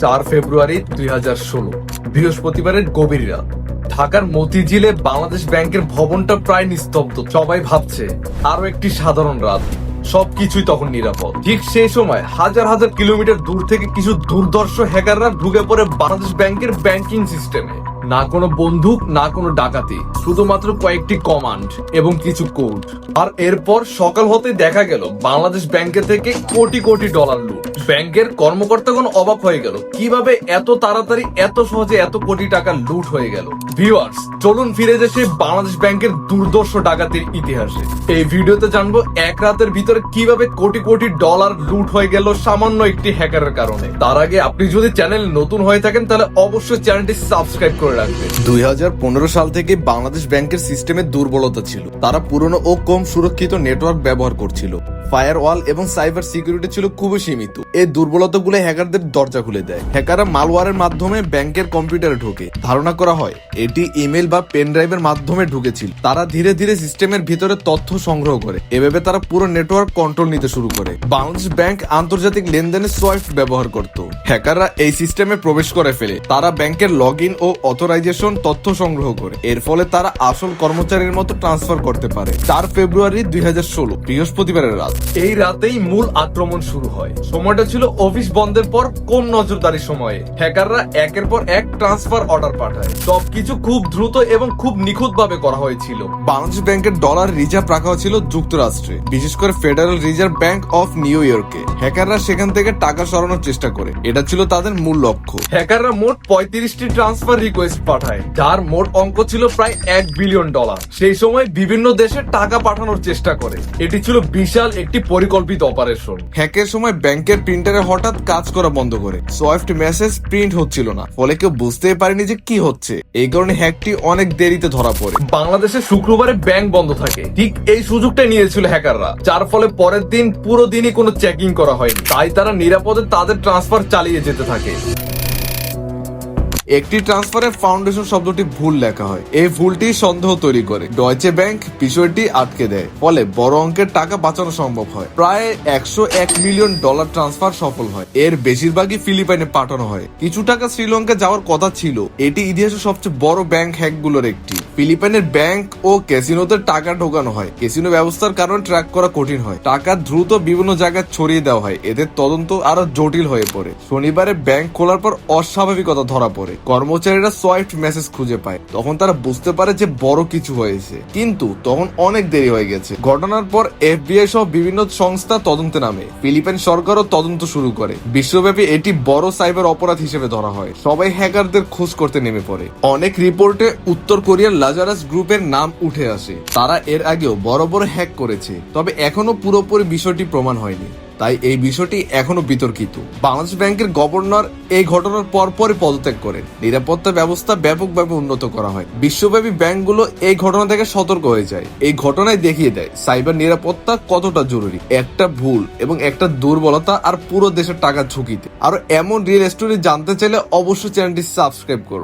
4 ফেব্রুয়ারি 2016 বৃহস্পতিবারের গভীর রাত। ঢাকার মতিঝিলে বাংলাদেশ ব্যাংকের ভবনটা প্রায় নিস্তব্ধ। সবাই ভাবছে আরো একটি সাধারণ রাত, সবকিছুই তখন নিরাপদ। ঠিক সেই সময় হাজার হাজার কিলোমিটার দূর থেকে কিছু দুর্ধর্ষ হ্যাকাররা ঢুকে পড়ে বাংলাদেশ ব্যাংকের ব্যাংকিং সিস্টেমে। না কোনো বন্দুক, না কোনো ডাকাতি, শুধুমাত্র কয়েকটি কমান্ড এবং কিছু কোড। আর এরপর সকাল হতে দেখা গেল বাংলাদেশ ব্যাংকের থেকে কোটি কোটি ডলার লুট। ব্যাংকের কর্মকর্তাগণ অবাক হয়ে গেল, কিভাবে এত তাড়াতাড়ি এত সহজে এত কোটি টাকা লুট হয়ে গেল। ভিউয়ার্স, চলুন ফিরে যাই সেই বাংলাদেশ ব্যাংকের দুর্দর্শ ডাকাতির ইতিহাসে। এই ভিডিওতে জানবো এক রাতের ভিতরে কিভাবে কোটি কোটি ডলার লুট হয়ে গেল সামান্য একটি হ্যাকারের কারণে। তার আগে আপনি যদি চ্যানেল নতুন হয়ে থাকেন তাহলে অবশ্যই চ্যানেলটি সাবস্ক্রাইব করে রাখবেন। 2015 সাল থেকে বাংলাদেশ ব্যাংকের সিস্টেমে দুর্বলতা ছিল। তারা পুরনো ও কম সুরক্ষিত নেটওয়ার্ক ব্যবহার করছিল। ফায়ারওয়াল এবং সাইবার সিকিউরিটি ছিল খুবই সীমিত। এই দুর্বলতাগুলো হ্যাকারদের দরজা খুলে দেয়। হ্যাকাররা মালওয়ারের মাধ্যমে ব্যাংকের কম্পিউটারে ঢোকে। ধারণা করা হয় এটি ইমেল বা পেন ড্রাইভের মাধ্যমে ঢুকেছিল। তারা ধীরে ধীরে সিস্টেমের ভিতরে তথ্য সংগ্রহ করে। এভাবে তারা পুরো নেটওয়ার্ক কন্ট্রোল নিতে শুরু করে। বাংলাদেশ ব্যাংক আন্তর্জাতিক লেনদেনে সোয়াইফট ব্যবহার করত। হ্যাকাররা এই সিস্টেমে প্রবেশ করে ফেলে। তারা ব্যাংকের লগ ইন ও অথরাইজেশন তথ্য সংগ্রহ করে। এর ফলে তারা আসল কর্মচারীর মতো ট্রান্সফার করতে পারে। 4 ফেব্রুয়ারি 2016 বৃহস্পতিবারের রাত। এই রাতেই মূল আক্রমণ শুরু হয়। সময়টা ছিল অফিস বন্ধের পর কম নজরদারির সময়ে। হ্যাকাররা একের পর এক ট্রান্সফার অর্ডার পাঠায়। সবকিছু খুব দ্রুত এবং খুব নিখুঁত ভাবে করা হয়েছিল। বাংলাদেশ ব্যাংকের ডলার রিজার্ভ রাখা হয়েছিল যুক্তরাষ্ট্রে, বিশেষ করে federal reserve bank of new ইয়র্কে। হ্যাকাররা সেখান থেকে টাকা সরানোর চেষ্টা করে। এটা ছিল তাদের মূল লক্ষ্য। হ্যাকাররা মোট 35টি ট্রান্সফার রিকোয়েস্ট পাঠায়, যার মোট অঙ্ক ছিল প্রায় $1 বিলিয়ন। সেই সময় বিভিন্ন দেশে টাকা পাঠানোর চেষ্টা করে। এটি ছিল বিশাল একটি পরিকল্পিত অপারেশন। হ্যাকের সময় ব্যাংকের প্রিন্টারে হঠাৎ কাজ করা বন্ধ করে। সোয়াইফট মেসেজ প্রিন্ট হচ্ছিল না, ফলে কেউ বুঝতেই পারেনি যে কি হচ্ছে। এই কারণে হ্যাকটি অনেক দেরিতে ধরা পড়ে। বাংলাদেশে শুক্রবারে ব্যাংক বন্ধ থাকে। ঠিক এই সুযোগটা নিয়েছিল হ্যাকাররা, যার ফলে পরের দিন পুরো দিনই কোনো চেকিং করা হয়নি। তাই তারা নিরাপদে তাদের ট্রান্সফার চালিয়ে যেতে থাকে। একটি ট্রান্সফারের ফাউন্ডেশন শব্দটি ভুল লেখা হয়। এই ভুলটি সন্দেহ তৈরি করে। ডয়েচে ব্যাংক বিষয়টি আটকে দেয়, ফলে বড় অঙ্কের টাকা বাঁচানো সম্ভব হয়। প্রায় $101 মিলিয়ন ট্রান্সফার সফল হয়। এর বেশিরভাগই ফিলিপাইনে পাঠানো হয়। কিছু টাকা শ্রীলঙ্কা যাওয়ার কথা ছিল। এটি ইতিহাসের সবচেয়ে বড় ব্যাংক হ্যাকগুলোর একটি। ফিলিপাইনের ব্যাংক ও ক্যাসিনোতে টাকা ঢোকানো হয়। ক্যাসিনো ব্যবস্থার কারণে ট্র্যাক করা কঠিন হয়। টাকা দ্রুত বিভিন্ন জায়গায় ছড়িয়ে দেওয়া হয়। এদের তদন্ত আরো জটিল হয়ে পড়ে। শনিবারে ব্যাংক খোলার পর অস্বাভাবিকতা ধরা পড়ে। কর্মচারীরা সোয়াইফট মেসেজ খুঁজে পায়। তখন তারা বুঝতে পারে যে বড় কিছু হয়েছে, কিন্তু তখন অনেক দেরি হয়ে গেছে। ঘটনার পর এফবিআই সহ বিভিন্ন সংস্থা তদন্তে নামে। ফিলিপাইন সরকারও তদন্ত শুরু করে। বিশ্বব্যাপী এটি বড় সাইবার অপরাধ হিসেবে ধরা হয়। সবাই হ্যাকারদের খোঁজ করতে নেমে পড়ে। অনেক রিপোর্টে উত্তর কোরিয়ার লাজারাস গ্রুপের নাম উঠে আসে। তারা এর আগেও বড় বড় হ্যাক করেছে, তবে এখনো পুরোপুরি বিষয়টি প্রমাণ হয়নি। তাই এই বিষয়টি এখনো বিতর্কিত। বাংলাদেশ ব্যাংকের গভর্নর এই ঘটনার পরপরই পদত্যাগ করেন। নিরাপত্তা ব্যবস্থা ব্যাপকভাবে উন্নত করা হয়। বিশ্বব্যাপী ব্যাংকগুলো এই ঘটনা থেকে সতর্ক হয়ে যায়। এই ঘটনায় দেখিয়ে দেয় সাইবার নিরাপত্তা কতটা জরুরি। একটা ভুল এবং একটা দুর্বলতা আর পুরো দেশের টাকা ঝুঁকিতে। আর এমন রিয়েল স্টোরি জানতে চাইলে অবশ্যই চ্যানেলটি সাবস্ক্রাইব করুন।